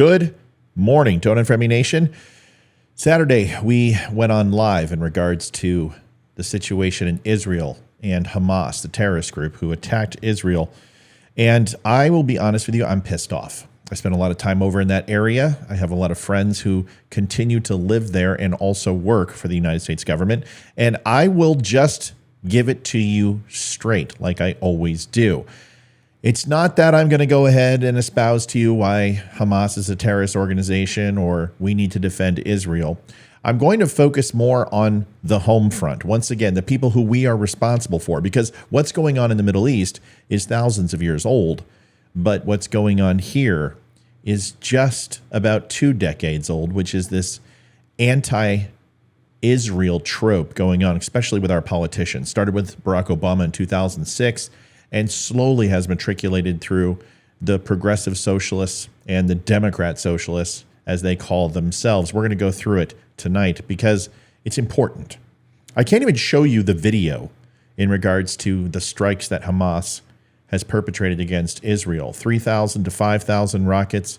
Good morning, Don't Unfriend Me Nation. Saturday, we went on live in regards to the situation in Israel and Hamas, the terrorist group who attacked Israel. And I will be honest with you, I'm pissed off. I spent a lot of time over in that area. I have a lot of friends who continue to live there and also work for the United States government. And I will just give it to you straight, like I always do. It's not that I'm going to go ahead and espouse to you why Hamas is a terrorist organization or we need to defend Israel. I'm going to focus more on the home front. Once again, the people who we are responsible for, because what's going on in the Middle East is thousands of years old. But what's going on here is just about 2 decades old, which is this anti-Israel trope going on, especially with our politicians. Started with Barack Obama in 2006 and slowly has matriculated through the progressive socialists and the Democrat socialists, as they call themselves. We're going to go through it tonight because it's important. I can't even show you the video in regards to the strikes that Hamas has perpetrated against Israel. 3,000 to 5,000 rockets,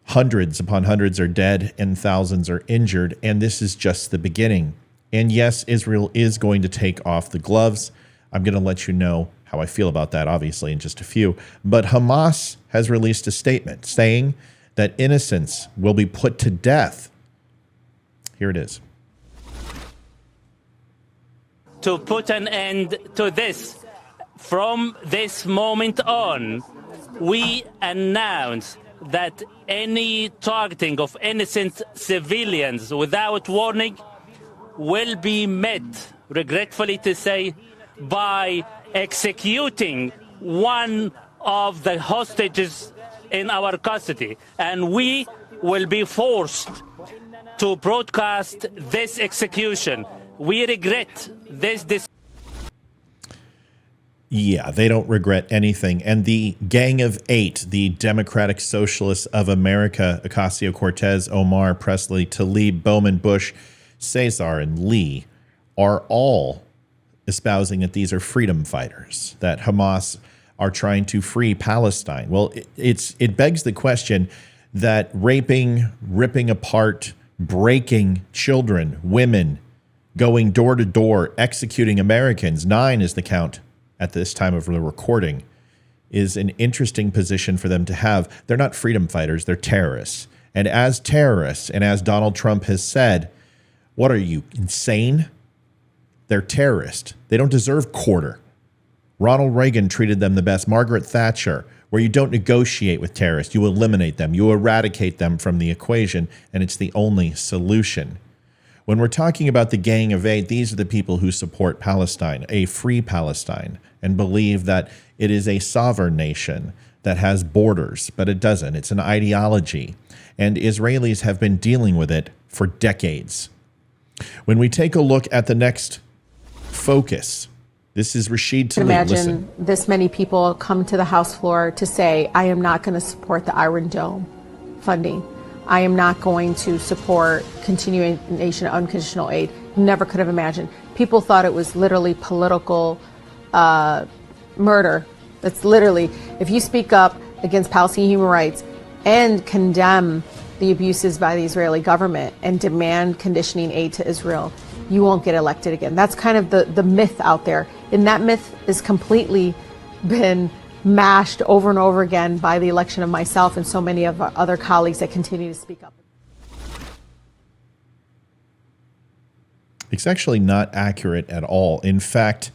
hundreds upon hundreds are dead and thousands are injured. And this is just the beginning. And yes, Israel is going to take off the gloves. I'm going to let you know how I feel about that, obviously, in just a few. But Hamas has released a statement saying that innocents will be put to death. Here it is. To put an end to this, from this moment on, we announce that any targeting of innocent civilians without warning will be met, regretfully to say, by executing one of the hostages in our custody. And we will be forced to broadcast this execution. We regret this. Yeah, they don't regret anything. And the Gang of Eight, the Democratic Socialists of America, Ocasio-Cortez, Omar, Presley, Tlaib, Bowman, Bush, Cesar, and Lee, are all espousing that these are freedom fighters, that Hamas are trying to free Palestine. Well, it begs the question that raping, ripping apart, breaking children, women, going door to door, executing Americans, 9 is the count at this time of the recording, is an interesting position for them to have. They're not freedom fighters, they're terrorists. And as terrorists, and as Donald Trump has said, what are you, insane? They're terrorists. They don't deserve quarter. Ronald Reagan treated them the best. Margaret Thatcher, where you don't negotiate with terrorists. You eliminate them. You eradicate them from the equation, and it's the only solution. When we're talking about the Gang of Eight, these are the people who support Palestine, a free Palestine, and believe that it is a sovereign nation that has borders, but it doesn't. It's an ideology, and Israelis have been dealing with it for decades. When we take a look at the next focus, this is Rashid Tlaib. Imagine this many people come to the House floor to say, I am not going to support the Iron Dome funding. I am not going to support continuation of unconditional aid. Never could have imagined. People thought it was literally political murder. That's literally, if you speak up against Palestinian human rights and condemn the abuses by the Israeli government and demand conditioning aid to Israel, you won't get elected again. That's kind of the myth out there. And that myth is completely been mashed over and over again by the election of myself and so many of our other colleagues that continue to speak up. It's actually not accurate at all. In fact,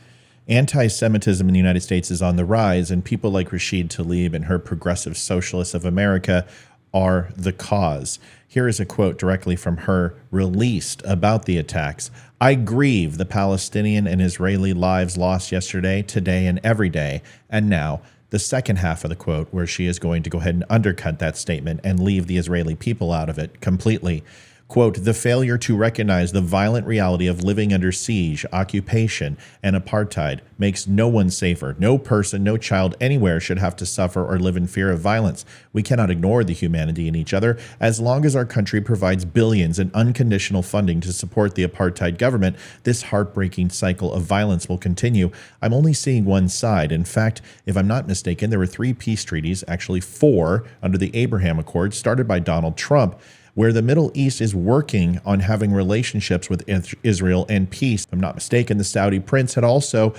anti-Semitism in the United States is on the rise, and people like Rashid Tlaib and her Progressive Socialists of America are the cause. Here is a quote directly from her released about the attacks. I grieve the Palestinian and Israeli lives lost yesterday, today, and every day. And now, the second half of the quote, where she is going to go ahead and undercut that statement and leave the Israeli people out of it completely. Quote, the failure to recognize the violent reality of living under siege, occupation, and apartheid makes no one safer. No person, no child anywhere should have to suffer or live in fear of violence. We cannot ignore the humanity in each other. As long as our country provides billions in unconditional funding to support the apartheid government, this heartbreaking cycle of violence will continue. I'm only seeing one side. In fact, if I'm not mistaken, there were 3 peace treaties, actually 4, under the Abraham Accords, started by Donald Trump, where the Middle East is working on having relationships with Israel and peace. If I'm not mistaken, the Saudi prince had also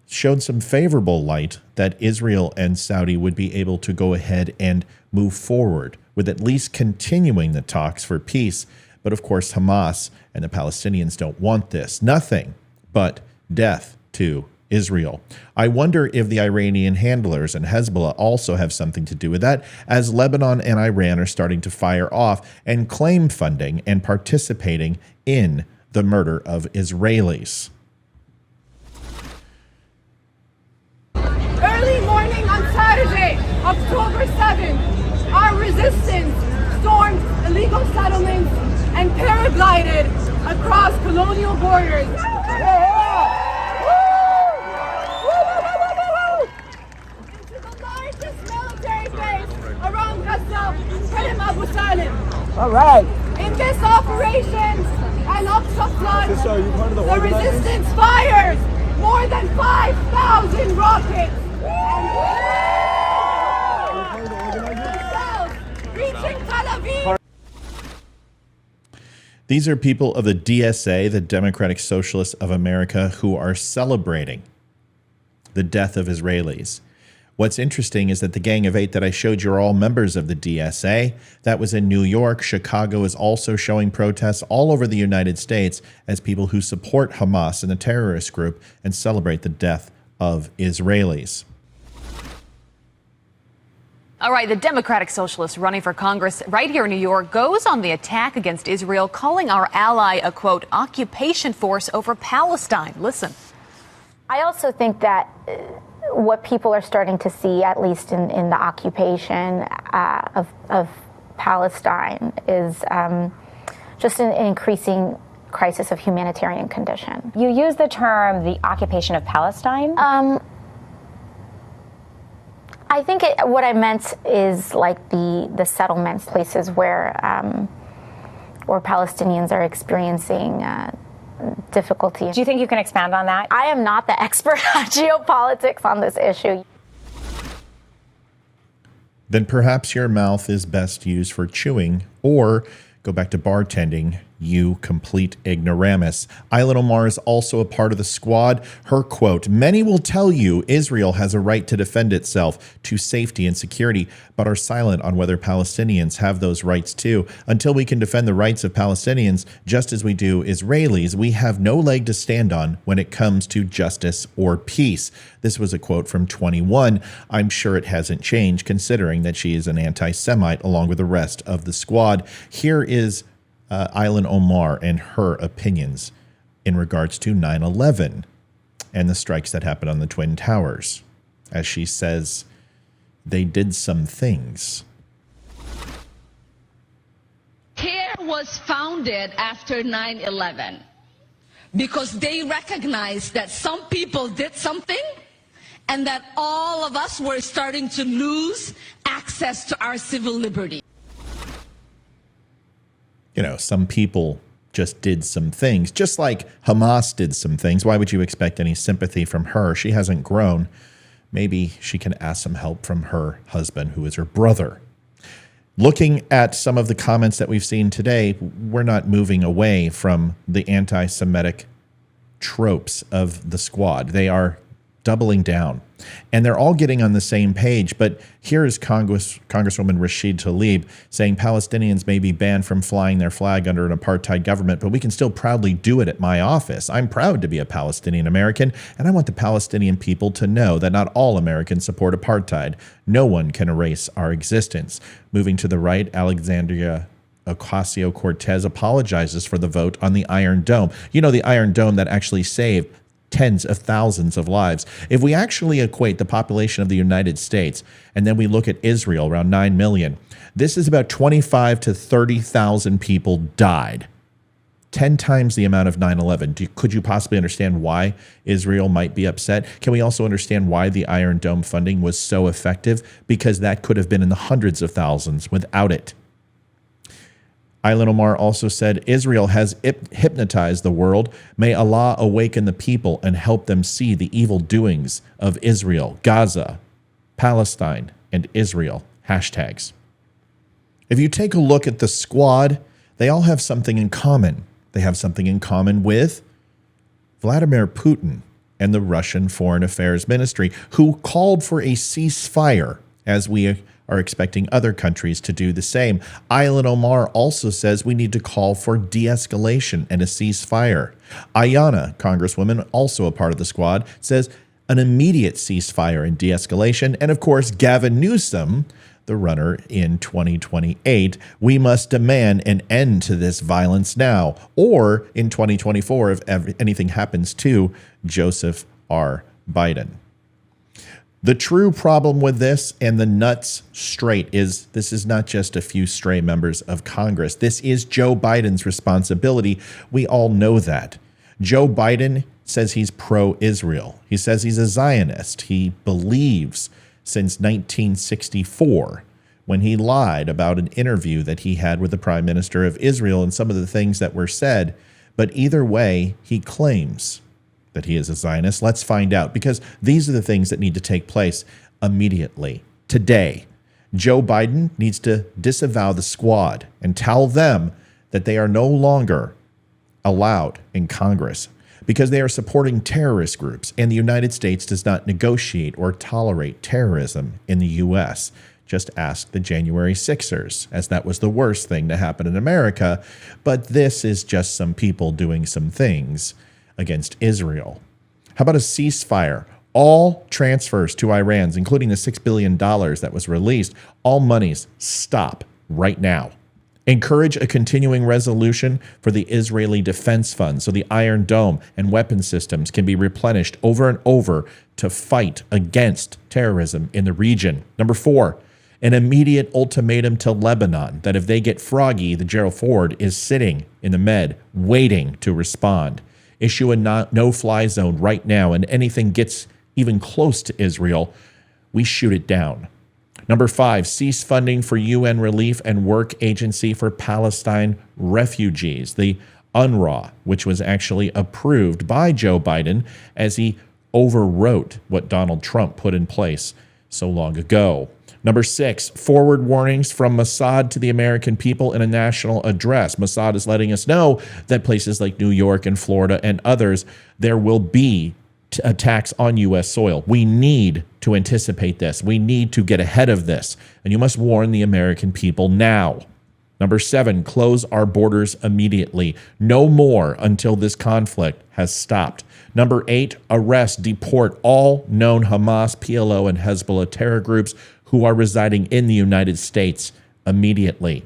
shown some favorable light that Israel and Saudi would be able to go ahead and move forward with at least continuing the talks for peace. But of course, Hamas and the Palestinians don't want this. Nothing but death to Israel. I wonder if the Iranian handlers and Hezbollah also have something to do with that, as Lebanon and Iran are starting to fire off and claim funding and participating in the murder of Israelis. Early morning on Saturday, October 7th, our resistance stormed illegal settlements and paraglided across colonial borders. All right. In this operation, Al-Aqsa Flood, the resistance fires more than 5,000 rockets. Reaching Tel Aviv. These are people of the DSA, the Democratic Socialists of America, who are celebrating the death of Israelis. What's interesting is that the Gang of 8 that I showed you are all members of the DSA. That was in New York. Chicago is also showing protests all over the United States as people who support Hamas and the terrorist group and celebrate the death of Israelis. All right, the Democratic Socialist running for Congress right here in New York goes on the attack against Israel, calling our ally a, quote, occupation force over Palestine. Listen. I also think that what people are starting to see, at least in the occupation of Palestine, is just an increasing crisis of humanitarian condition. You use the term the occupation of Palestine? I think what I meant is like the settlements, places where Palestinians are experiencing difficulty. Do you think you can expand on that? I am not the expert on geopolitics on this issue. Then perhaps your mouth is best used for chewing, or go back to bartending, you complete ignoramus. Isla Omar is also a part of the squad. Her quote, many will tell you Israel has a right to defend itself to safety and security, but are silent on whether Palestinians have those rights too. Until we can defend the rights of Palestinians, just as we do Israelis, we have no leg to stand on when it comes to justice or peace. This was a quote from 21. I'm sure it hasn't changed, considering that she is an anti-Semite along with the rest of the squad. Here is Isla Omar and her opinions in regards to 9/11 and the strikes that happened on the Twin Towers. As she says, they did some things. CARE was founded after 9/11 because they recognized that some people did something and that all of us were starting to lose access to our civil liberty. You know, some people just did some things, just like Hamas did some things. Why would you expect any sympathy from her? She hasn't grown. Maybe she can ask some help from her husband, who is her brother. Looking at some of the comments that we've seen today, we're not moving away from the anti-Semitic tropes of the squad. They are doubling down. And they're all getting on the same page. But here is Congresswoman Rashid Tlaib saying Palestinians may be banned from flying their flag under an apartheid government, but we can still proudly do it at my office. I'm proud to be a Palestinian American, and I want the Palestinian people to know that not all Americans support apartheid. No one can erase our existence. Moving to the right, Alexandria Ocasio-Cortez apologizes for the vote on the Iron Dome. You know, the Iron Dome that actually saved tens of thousands of lives. If we actually equate the population of the United States and then we look at Israel, around 9 million, this is about 25 to 30,000 people died. 10 times the amount of 9/11. Could you possibly understand why Israel might be upset? Can we also understand why the Iron Dome funding was so effective? Because that could have been in the hundreds of thousands without it. Ilhan Omar also said, Israel has hypnotized the world. May Allah awaken the people and help them see the evil doings of Israel, Gaza, Palestine, and Israel. Hashtags. If you take a look at the squad, they all have something in common. They have something in common with Vladimir Putin and the Russian Foreign Affairs Ministry, who called for a ceasefire, as we are expecting other countries to do the same. Ilhan Omar also says we need to call for de-escalation and a ceasefire. Ayanna, Congresswoman, also a part of the squad, says an immediate ceasefire and de-escalation. And of course, Gavin Newsom, the runner in 2028, we must demand an end to this violence now, or in 2024 if anything happens to Joseph R. Biden. The true problem with this, and the nuts straight, is this is not just a few stray members of Congress. This is Joe Biden's responsibility. We all know that. Joe Biden says he's pro-Israel. He says he's a Zionist. He believes since 1964, when he lied about an interview that he had with the Prime Minister of Israel and some of the things that were said. But either way, he claims that he is a Zionist. Let's find out, because these are the things that need to take place immediately. Today, Joe Biden needs to disavow the squad and tell them that they are no longer allowed in Congress, because they are supporting terrorist groups, and the United States does not negotiate or tolerate terrorism in the U.S. Just ask the January 6ers, as that was the worst thing to happen in America. But this is just some people doing some things against Israel. How about a ceasefire? All transfers to Iran, including the $6 billion that was released, all monies stop right now. Encourage a continuing resolution for the Israeli Defense Fund so the Iron Dome and weapon systems can be replenished over and over to fight against terrorism in the region. Number 4, an immediate ultimatum to Lebanon that if they get froggy, the Gerald Ford is sitting in the Med waiting to respond. Issue a no-fly zone right now, and anything gets even close to Israel, we shoot it down. Number 5, cease funding for UN Relief and Work Agency for Palestine Refugees, the UNRWA, which was actually approved by Joe Biden as he overwrote what Donald Trump put in place so long ago. Number 6, forward warnings from Mossad to the American people in a national address. Mossad is letting us know that places like New York and Florida and others, there will be attacks on U.S. soil. We need to anticipate this. We need to get ahead of this. And you must warn the American people now. Number 7, close our borders immediately. No more until this conflict has stopped. Number 8, arrest, deport all known Hamas, PLO, and Hezbollah terror groups who are residing in the United States immediately.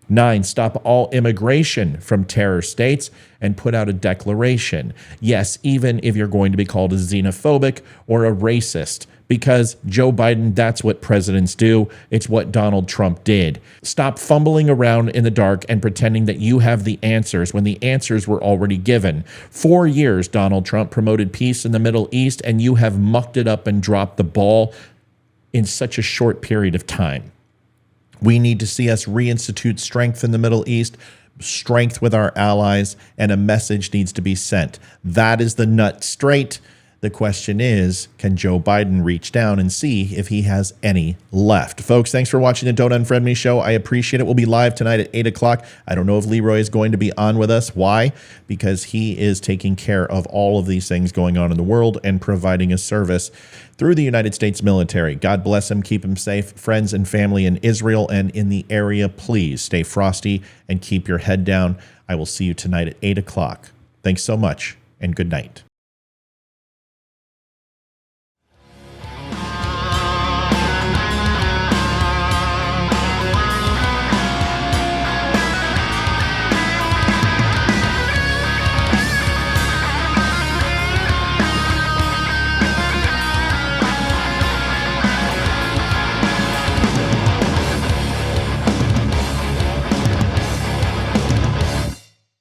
9, stop all immigration from terror states and put out a declaration. Yes, even if you're going to be called a xenophobic or a racist, because Joe Biden, that's what presidents do. It's what Donald Trump did. Stop fumbling around in the dark and pretending that you have the answers when the answers were already given. 4 years, Donald Trump promoted peace in the Middle East, and you have mucked it up and dropped the ball in such a short period of time. We need to see us reinstitute strength in the Middle East, strength with our allies, and a message needs to be sent. That is the nut straight. The question is, can Joe Biden reach down and see if he has any left? Folks, thanks for watching the Don't Unfriend Me show. I appreciate it. We'll be live tonight at 8 o'clock. I don't know if Leroy is going to be on with us. Why? Because he is taking care of all of these things going on in the world and providing a service through the United States military. God bless him. Keep him safe. Friends and family in Israel and in the area, please stay frosty and keep your head down. I will see you tonight at 8 o'clock. Thanks so much, and good night.